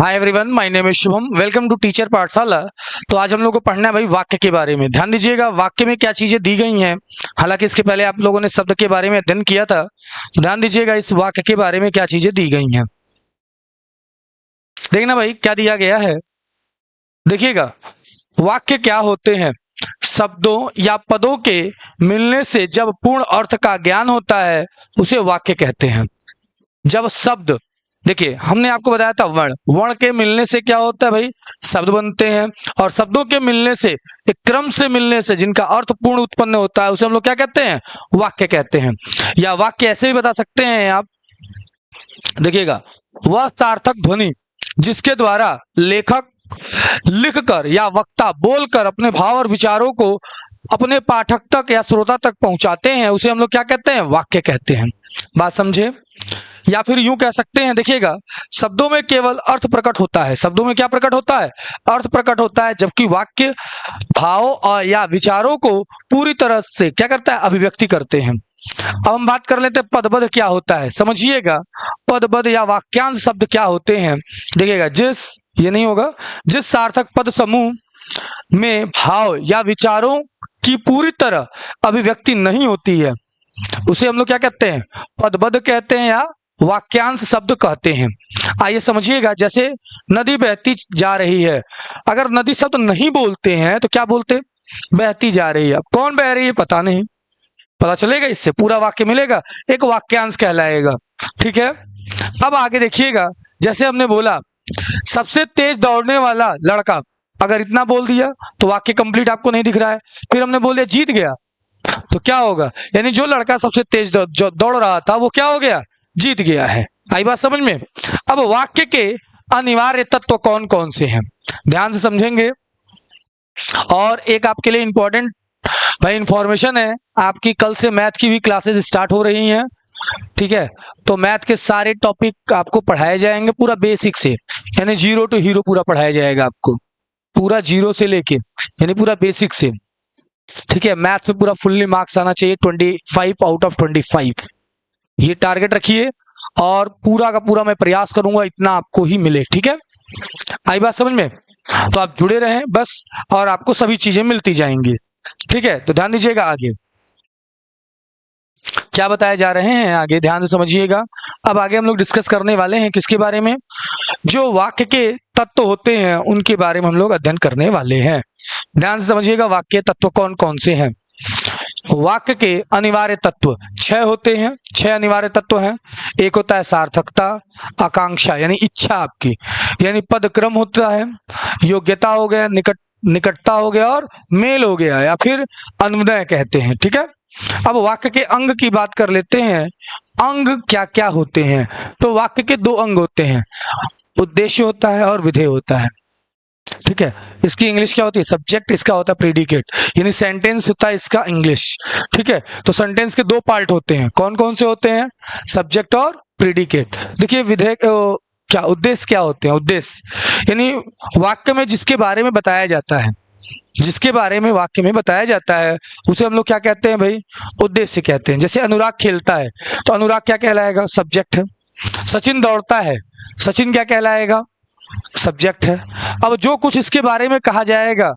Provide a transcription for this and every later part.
Hi everyone, my name is Shubham. Welcome to teacher Pathshala. तो आज हम लोग को पढ़ना है भाई वाक्य के बारे में। ध्यान दीजिएगा वाक्य में क्या चीजें दी गई हैं। हालांकि इसके पहले आप लोगों ने शब्द के बारे में अध्ययन किया था, तो ध्यान दीजिएगा इस वाक्य के बारे में क्या चीजें दी गई हैं। देखना भाई क्या दिया गया है। देखिएगा वाक्य क्या होते हैं। शब्दों या पदों के मिलने से जब पूर्ण अर्थ का ज्ञान होता है उसे वाक्य कहते हैं। जब शब्द, देखिए हमने आपको बताया था वर्ण, वर्ण के मिलने से क्या होता है भाई, शब्द बनते हैं। और शब्दों के मिलने से, एक क्रम से मिलने से जिनका अर्थ पूर्ण उत्पन्न होता है उसे हम लोग क्या कहते हैं, वाक्य कहते हैं। या वाक्य ऐसे भी बता सकते हैं आप, देखिएगा वह सार्थक ध्वनि जिसके द्वारा लेखक लिखकर या वक्ता बोलकर अपने भाव और विचारों को अपने पाठक तक या श्रोता तक पहुंचाते हैं उसे हम लोग क्या कहते हैं, वाक्य कहते हैं। बात समझे। या फिर यूं कह सकते हैं, देखिएगा शब्दों में केवल अर्थ प्रकट होता है। शब्दों में क्या प्रकट होता है, अर्थ प्रकट होता है, जबकि वाक्य भाव और या विचारों को पूरी तरह से क्या करता है, अभिव्यक्ति करते हैं। अब हम बात कर लेते हैं पदबद्ध क्या होता है। समझिएगा पदबद्ध या वाक्यांश शब्द क्या होते हैं। देखिएगा ये नहीं होगा, जिस सार्थक पद समूह में भाव या विचारों की पूरी तरह अभिव्यक्ति नहीं होती है उसे हम लोग क्या कहते हैं, पदबद्ध कहते हैं या वाक्यांश शब्द कहते हैं। आइए समझिएगा, जैसे नदी बहती जा रही है, अगर नदी शब्द नहीं बोलते हैं तो क्या बोलते, बहती जा रही है। अब कौन बह रही है पता नहीं, पता चलेगा इससे पूरा वाक्य मिलेगा, एक वाक्यांश कहलाएगा। ठीक है। अब आगे देखिएगा, जैसे हमने बोला सबसे तेज दौड़ने वाला लड़का, अगर इतना बोल दिया तो वाक्य कंप्लीट आपको नहीं दिख रहा है। फिर हमने बोल दिया जीत गया, तो क्या होगा, यानी जो लड़का सबसे तेज जो दौड़ रहा था वो क्या हो गया, जीत गया है। आई बात समझ में। अब वाक्य के अनिवार्य तत्व कौन कौन से हैं, ध्यान से समझेंगे। और एक आपके लिए इंपॉर्टेंट भाई इंफॉर्मेशन है, आपकी कल से मैथ की भी क्लासेस स्टार्ट हो रही हैं। ठीक है, तो मैथ के सारे टॉपिक आपको पढ़ाए जाएंगे पूरा बेसिक से, यानी जीरो टू हीरो पूरा पढ़ाया जाएगा आपको, पूरा जीरो से लेके यानी पूरा बेसिक से। ठीक है, मैथ में पूरा फुल्ली मार्क्स आना चाहिए 25 आउट ऑफ 25, ये टारगेट रखिए। और पूरा का पूरा मैं प्रयास करूंगा इतना आपको ही मिले। ठीक है, आई बात समझ में। तो आप जुड़े रहें बस, और आपको सभी चीजें मिलती जाएंगी। ठीक है, तो ध्यान दीजिएगा आगे क्या बताए जा रहे हैं, आगे ध्यान से समझिएगा। अब आगे हम लोग डिस्कस करने वाले हैं किसके बारे में, जो वाक्य के तत्व होते हैं उनके बारे में हम लोग अध्ययन करने वाले हैं। ध्यान से समझिएगा वाक्य तत्व कौन कौन से हैं। वाक्य के अनिवार्य तत्व 6 होते हैं, 6 अनिवार्य तत्व हैं। एक होता है सार्थकता, आकांक्षा यानी इच्छा आपकी, यानी पद क्रम होता है, योग्यता हो गया, निकटता हो गया, और मेल हो गया, या फिर अनुनय कहते हैं। ठीक है। अब वाक्य के अंग की बात कर लेते हैं। अंग क्या क्या होते हैं, तो वाक्य के 2 अंग होते हैं, उद्देश्य होता है और विधेय होता है। ठीक है, इसकी इंग्लिश क्या होती है, सब्जेक्ट, इसका होता है प्रेडिकेट, यानी सेंटेंस होता है इसका इंग्लिश। ठीक है, तो सेंटेंस के 2 पार्ट होते हैं, कौन कौन से होते हैं, सब्जेक्ट और प्रेडिकेट। देखिए विधेय क्या, उद्देश्य क्या होते हैं, उद्देश्य यानी वाक्य में जिसके बारे में बताया जाता है, जिसके बारे में वाक्य में बताया जाता है उसे हम लोग क्या कहते हैं भाई, उद्देश्य कहते हैं। जैसे अनुराग खेलता है तो अनुराग क्या कहलाएगा, सब्जेक्ट है। सचिन दौड़ता है, सचिन क्या कहलाएगा, सब्जेक्ट है। अब जो कुछ इसके बारे में कहा जाएगा,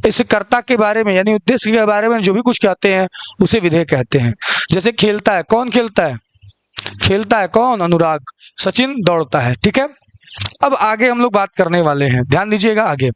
इस कर्ता के बारे में यानी उद्देश्य के बारे में जो भी कुछ कहते हैं उसे विधेय कहते हैं। जैसे खेलता है, कौन खेलता है, खेलता है कौन, अनुराग, सचिन दौड़ता है। ठीक है। अब आगे हम लोग बात करने वाले हैं, ध्यान दीजिएगा आगे।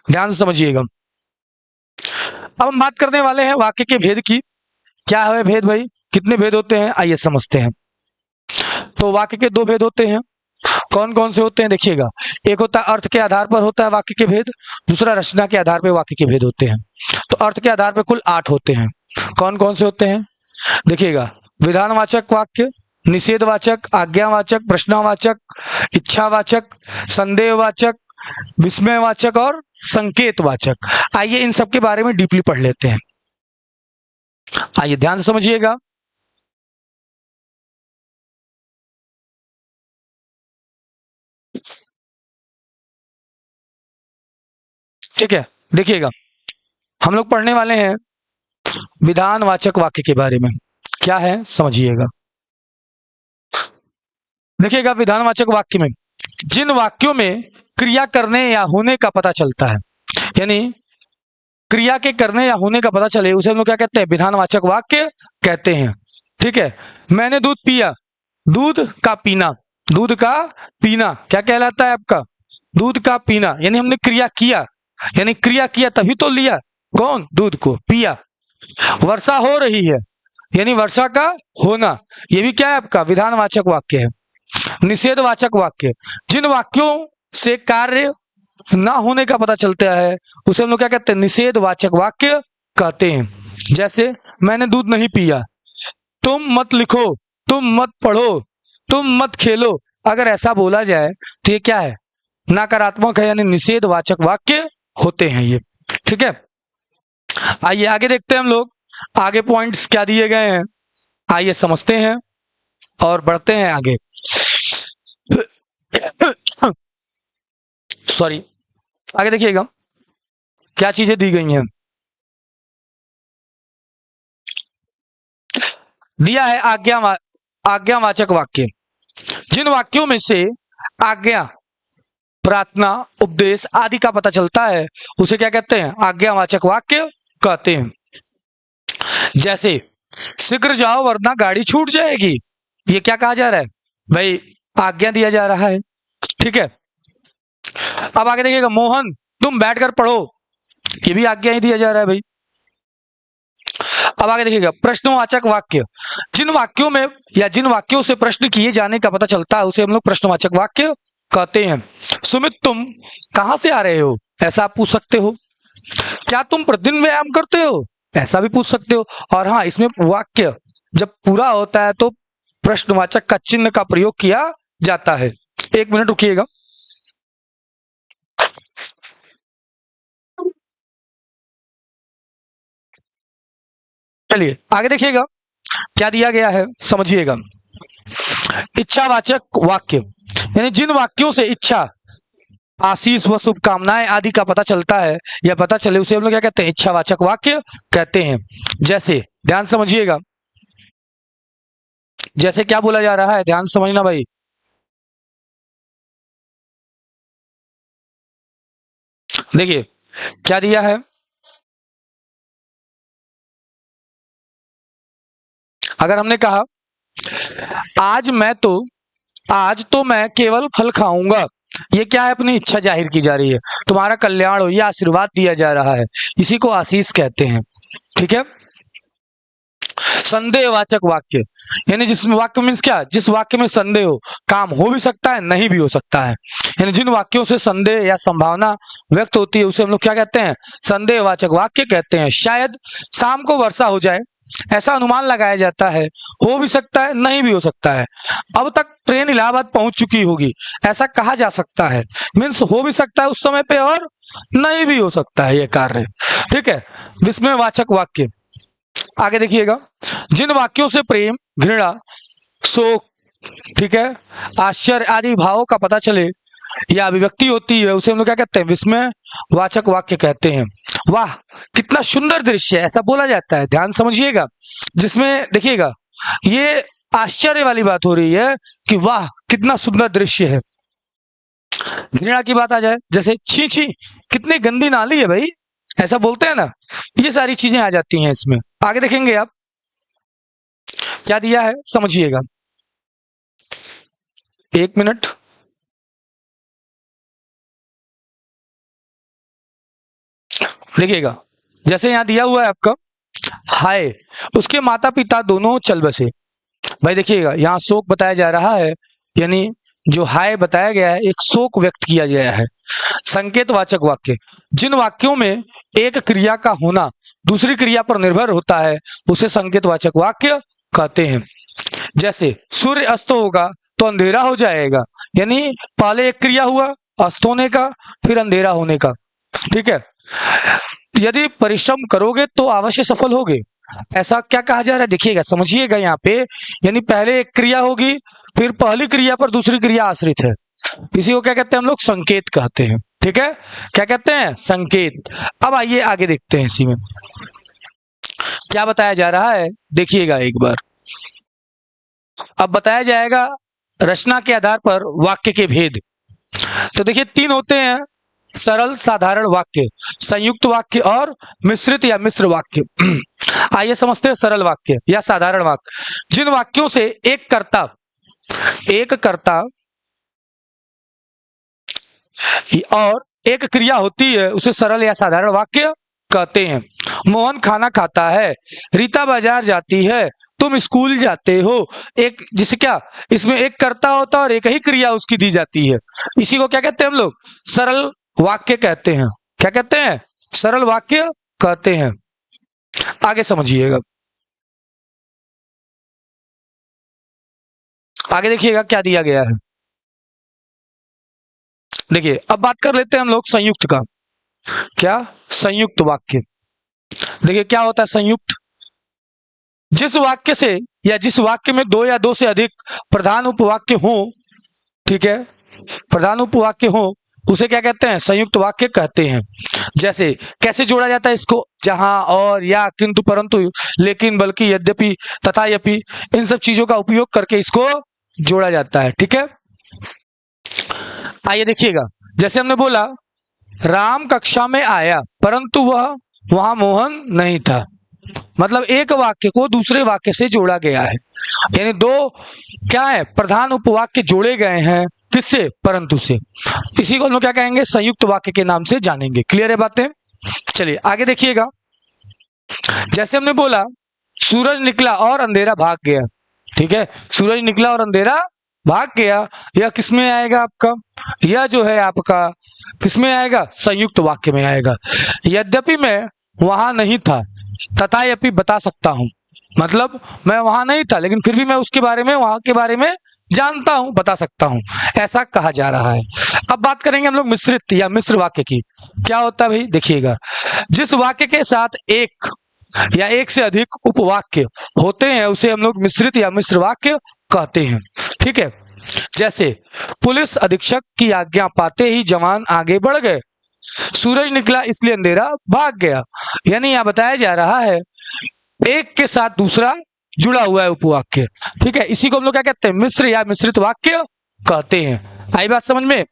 ध्यान से समझिएगा। अब हम बात करने वाले हैं वाक्य के भेद की। क्या है भेद भाई, कितने भेद होते हैं, आइए समझते हैं। तो वाक्य के 2 भेद होते हैं, कौन कौन से होते हैं, देखिएगा। एक होता है अर्थ के आधार पर होता है वाक्य के भेद, दूसरा रचना के आधार पर वाक्य के भेद होते हैं। तो अर्थ के आधार पर कुल 8 होते हैं। कौन कौन से होते हैं, देखिएगा, विधानवाचक वाक्य, निषेधवाचक, आज्ञावाचक, प्रश्नवाचक, इच्छावाचक, संदेहवाचक, विस्मयवाचक और संकेतवाचक। आइए इन सब के बारे में डीपली पढ़ लेते हैं। आइए ध्यान से समझिएगा। ठीक है, देखिएगा हम लोग पढ़ने वाले हैं विधानवाचक वाक्य के बारे में। क्या है समझिएगा। देखिएगा विधानवाचक वाक्य में जिन वाक्यों में क्रिया करने या होने का पता चलता है, यानी क्रिया के करने या होने का पता चले, उसे हम लोग क्या कहते हैं, विधानवाचक वाक्य कहते हैं। ठीक है, मैंने दूध पिया, दूध का पीना, दूध का पीना क्या कहलाता है आपका, दूध का पीना, यानी हमने क्रिया किया, यानी क्रिया किया तभी तो लिया कौन, दूध को, पिया। वर्षा हो रही है, यानी वर्षा का होना, ये भी क्या है आपका विधानवाचक वाक्य है। निषेधवाचक वाक्य, जिन वाक्यों से कार्य ना होने का पता चलता है उसे हम लोग क्या कहते हैं, निषेधवाचक वाक्य कहते हैं। जैसे मैंने दूध नहीं पिया, तुम मत लिखो, तुम मत पढ़ो, तुम मत खेलो, अगर ऐसा बोला जाए तो ये क्या है, नकारात्मक है, यानी निषेधवाचक वाक्य होते हैं ये। ठीक है, आइए आगे देखते हैं हम लोग, आगे पॉइंट्स क्या दिए गए हैं, आइए समझते हैं और बढ़ते हैं आगे। सॉरी, आगे देखिएगा क्या चीजें दी गई हैं। दिया है आज्ञावाचक वाक्य, जिन वाक्यों में से आज्ञा, प्रार्थना, उपदेश आदि का पता चलता है उसे क्या कहते हैं, आज्ञावाचक वाक्य कहते हैं। जैसे शीघ्र जाओ वरना गाड़ी छूट जाएगी, ये क्या कहा जा रहा है भाई, आज्ञा दिया जा रहा है। ठीक है, अब आगे देखिएगा, मोहन तुम बैठकर पढ़ो, ये भी आज्ञा ही दिया जा रहा है भाई। अब आगे देखिएगा प्रश्नवाचक वाक्य, जिन वाक्यों में या जिन वाक्यों से प्रश्न किए जाने का पता चलता है उसे हम लोग प्रश्नवाचक वाक्य कहते हैं। सुमित तुम कहां से आ रहे हो, ऐसा आप पूछ सकते हो। क्या तुम प्रतिदिन व्यायाम करते हो, ऐसा भी पूछ सकते हो। और हाँ, इसमें वाक्य जब पूरा होता है तो प्रश्नवाचक का चिन्ह का प्रयोग किया जाता है। एक मिनट रुकिएगा। चलिए आगे देखिएगा क्या दिया गया है, समझिएगा। इच्छावाचक वाक्य, यानी जिन वाक्यों से इच्छा, आशीष व शुभकामनाएं आदि का पता चलता है या पता चले उसे हम लोग क्या कहते हैं, इच्छावाचक वाक्य कहते हैं। जैसे ध्यान समझिएगा, जैसे क्या बोला जा रहा है, ध्यान समझना भाई। देखिए क्या दिया है, अगर हमने कहा आज तो मैं केवल फल खाऊंगा, ये क्या है, अपनी इच्छा जाहिर की जा रही है, तुम्हारा कल्याण हो, यह आशीर्वाद दिया जा रहा है, इसी को आशीष कहते हैं। ठीक है, संदेहवाचक वाक्य, यानी जिस वाक्य मीन्स क्या, जिस वाक्य में संदेह हो, काम हो भी सकता है नहीं भी हो सकता है, यानी जिन वाक्यों से संदेह या संभावना व्यक्त होती है उसे हम लोग क्या कहते हैं, संदेहवाचक वाक्य कहते हैं। शायद शाम को वर्षा हो जाए, ऐसा अनुमान लगाया जाता है, हो भी सकता है नहीं भी हो सकता है। अब तक ट्रेन इलाहाबाद पहुंच चुकी होगी, ऐसा कहा जा सकता है, मीन्स हो भी सकता है उस समय पे और नहीं भी हो सकता है ये कार्य। ठीक है, विस्मयवाचक वाक्य, आगे देखिएगा, जिन वाक्यों से प्रेम, घृणा, शोक, ठीक है, आश्चर्य आदि भावों का पता चले या अभिव्यक्ति होती है उसे हम लोग क्या कहते हैं, विस्मयवाचक वाक्य कहते हैं। वाह कितना सुंदर दृश्य है, ऐसा बोला जाता है, ध्यान समझिएगा, जिसमें देखिएगा ये आश्चर्य वाली बात हो रही है कि वाह कितना सुंदर दृश्य है। घृणा की बात आ जाए, जैसे छी छी कितनी गंदी नाली है भाई, ऐसा बोलते हैं ना, ये सारी चीजें आ जाती हैं इसमें। आगे देखेंगे आप क्या दिया है, समझिएगा। एक मिनट, देखिएगा, जैसे यहां दिया हुआ है आपका हाय, उसके माता पिता दोनों चल बसे। भाई देखिएगा यहाँ शोक बताया जा रहा है, यानी जो हाय बताया गया है एक शोक व्यक्त किया गया है। संकेतवाचक वाक्य, जिन वाक्यों में एक क्रिया का होना दूसरी क्रिया पर निर्भर होता है उसे संकेतवाचक वाक्य कहते हैं। जैसे सूर्य अस्त होगा तो अंधेरा हो जाएगा, यानी पहले एक क्रिया हुआ अस्त होने का, फिर अंधेरा होने का। ठीक है, यदि परिश्रम करोगे तो अवश्य सफल होगे, ऐसा क्या कहा जा रहा है, देखिएगा समझिएगा यहाँ पे, यानी पहले एक क्रिया होगी फिर पहली क्रिया पर दूसरी क्रिया आश्रित है, इसी को क्या कहते हैं हम लोग, संकेत कहते हैं। ठीक है, क्या कहते हैं, संकेत। अब आइए आगे देखते हैं इसी में क्या बताया जा रहा है देखिएगा एक बार। अब बताया जाएगा रचना के आधार पर वाक्य के भेद। तो देखिए 3 होते हैं, सरल, साधारण वाक्य, संयुक्त वाक्य और मिश्रित या मिश्र वाक्य। आइए समझते हैं सरल वाक्य या साधारण वाक्य। जिन वाक्यों से एक कर्ता और एक क्रिया होती है उसे सरल या साधारण वाक्य कहते हैं। मोहन खाना खाता है, रीता बाजार जाती है, तुम स्कूल जाते हो। एक जिसे क्या, इसमें एक कर्ता होता है और एक ही क्रिया उसकी दी जाती है। इसी को क्या कहते हैं हम लोग? सरल वाक्य कहते हैं। क्या कहते हैं? सरल वाक्य कहते हैं। आगे समझिएगा, आगे देखिएगा क्या दिया गया है। देखिए अब बात कर लेते हैं हम लोग संयुक्त का। क्या? संयुक्त वाक्य। देखिए क्या होता है संयुक्त? जिस वाक्य से या जिस वाक्य में 2 या 2 से अधिक प्रधान उपवाक्य हो, ठीक है, प्रधान उपवाक्य हो, उसे क्या कहते हैं? संयुक्त वाक्य कहते हैं। जैसे कैसे जोड़ा जाता है इसको? जहां, और, या, किंतु, परंतु, लेकिन, बल्कि, यद्यपि, तथा, यपि, इन सब चीजों का उपयोग करके इसको जोड़ा जाता है। ठीक है, आइए देखिएगा। जैसे हमने बोला राम कक्षा में आया परंतु वहां मोहन नहीं था। मतलब एक वाक्य को दूसरे वाक्य से जोड़ा गया है, यानी 2 क्या है? प्रधान उपवाक्य जोड़े गए हैं। किससे? परंतु से। इसी को हम लोग क्या कहेंगे? संयुक्त वाक्य के नाम से जानेंगे। क्लियर है बातें? चलिए आगे देखिएगा। जैसे हमने बोला सूरज निकला और अंधेरा भाग गया। ठीक है, सूरज निकला और अंधेरा भाग गया। यह किसमें आएगा आपका? यह जो है आपका किसमें आएगा? संयुक्त वाक्य में आएगा। यद्यपि मैं वहां नहीं था, तथा यपि बता सकता हूं। मतलब मैं वहां नहीं था लेकिन फिर भी मैं उसके बारे में, वहां के बारे में जानता हूं, बता सकता हूं, ऐसा कहा जा रहा है। अब बात करेंगे हम लोग मिश्रित या मिश्र वाक्य की। क्या होता है भाई? देखिएगा, जिस वाक्य के साथ एक या एक से अधिक उपवाक्य होते हैं उसे हम लोग मिश्रित या मिश्र वाक्य कहते हैं। ठीक है, जैसे पुलिस अधीक्षक की आज्ञा पाते ही जवान आगे बढ़ गए, सूरज निकला इसलिए अंधेरा भाग गया। यानी यहां बताया जा रहा है एक के साथ दूसरा जुड़ा हुआ है उपवाक्य। ठीक है, इसी को हम लोग क्या कहते हैं? मिश्र या मिश्रित वाक्य कहते हैं। आई बात समझ में?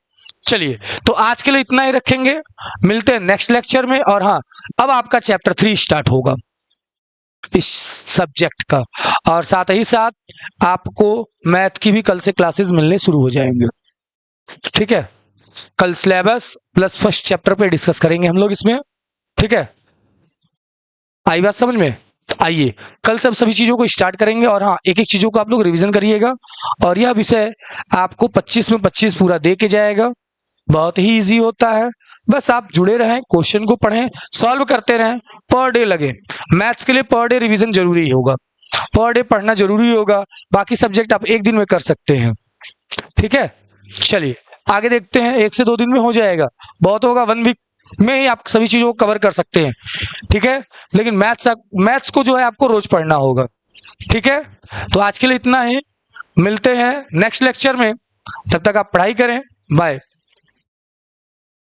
चलिए तो आज के लिए इतना ही रखेंगे, मिलते हैं नेक्स्ट लेक्चर में। और हाँ, अब आपका चैप्टर 3 स्टार्ट होगा इस सब्जेक्ट का, और साथ ही साथ आपको मैथ की भी कल से क्लासेस मिलने शुरू हो जाएंगे। ठीक है, कल सिलेबस प्लस फर्स्ट चैप्टर पे डिस्कस करेंगे हम लोग इसमें। ठीक है, आई बात समझ में? आइए कल सब सभी चीजों को स्टार्ट करेंगे। और हाँ, एक एक चीजों को आप लोग रिवीजन करिएगा, और यह विषय आपको 25 में 25 पूरा दे के जाएगा। बहुत ही इजी होता है, बस आप जुड़े रहें, क्वेश्चन को पढ़ें, सॉल्व करते रहें, पर डे लगे। मैथ्स के लिए पर डे रिवीजन जरूरी होगा, पर डे पढ़ना जरूरी होगा। बाकी सब्जेक्ट आप एक दिन में कर सकते हैं। ठीक है, चलिए आगे देखते हैं। 1 से 2 दिन में हो जाएगा, बहुत होगा 1 वीक में ही आप सभी चीजों को कवर कर सकते हैं। ठीक है, लेकिन मैथ्स को जो है आपको रोज पढ़ना होगा। ठीक है, तो आज के लिए इतना ही, मिलते हैं नेक्स्ट लेक्चर में। तब तक आप पढ़ाई करें। बाय।